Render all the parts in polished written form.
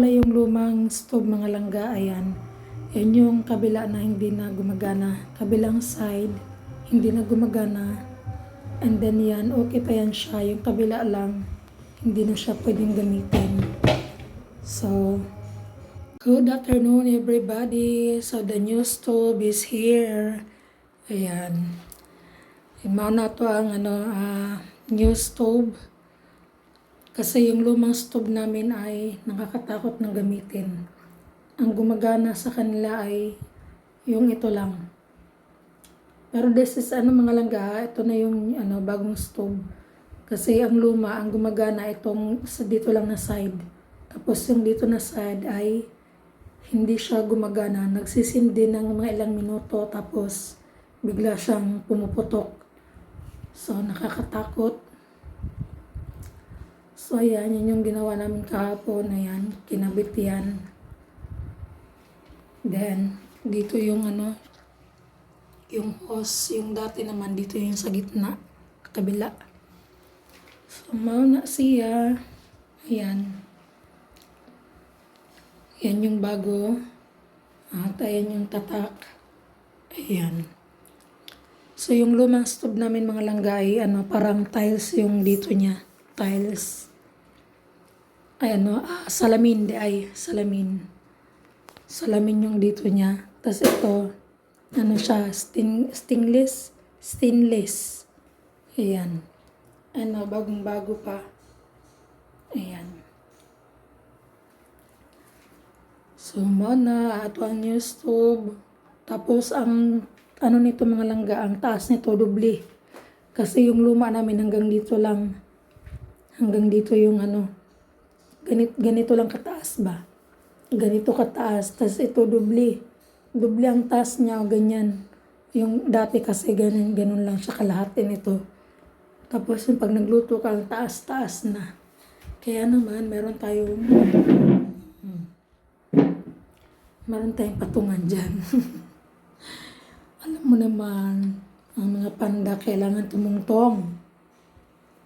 pala yung lumang stove mga langga, ayan. Yan yung kabila na hindi na gumagana. Kabilang side, hindi na gumagana. And then yan, okay pa yan siya. Yung kabila lang, hindi na siya pwedeng gamitin. So, good afternoon everybody. So, the new stove is here. Ayan. Imaw na to ang new stove. Kasi yung lumang stove namin ay nakakatakot ng gamitin. Ang gumagana sa kanila ay yung ito lang. Pero this is mga langga, ito na yung bagong stove. Kasi ang luma, ang gumagana itong dito lang na side. Tapos yung dito na side ay hindi siya gumagana. Nagsisindi ng mga ilang minuto tapos bigla siyang pumuputok. So nakakatakot. So ayan, yun yung ginawa namin kahapon. Ayan, kinabit yan. Then, dito yung yung hose, yung dati naman dito yung sa gitna, kabila. So, mauna siya. Ayan. Yan yung bago. At ayan yung tatak. Ayan. So, yung lumang stove namin mga langga ay parang tiles yung dito niya. Tiles. Ay salamin salamin. Salamin yung dito niya. Tapos ito, siya, stainless. Ayan. Bagong bago pa. Ayan. So, muna, ato ang new stove. Tapos, ang, nito mga langga, ang taas nito, doble. Kasi yung luma namin hanggang dito lang. Hanggang dito yung ganito lang kataas ba? Ganito kataas. Tapos ito doble. Doble ang taas niya o ganyan. Yung dati kasi ganun lang siya kalahati nito. Tapos yung pag nagluto ka, ang taas-taas na. Kaya naman, meron tayong patungan dyan. Alam mo naman, ang mga panda kailangan tumungtong.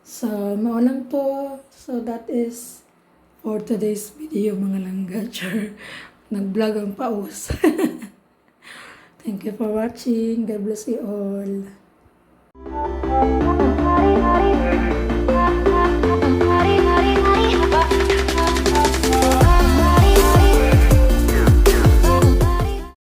So, maulang to. So, that is for today's video mga langga. Nag-vlog ang paus. Thank you for watching. God bless you all.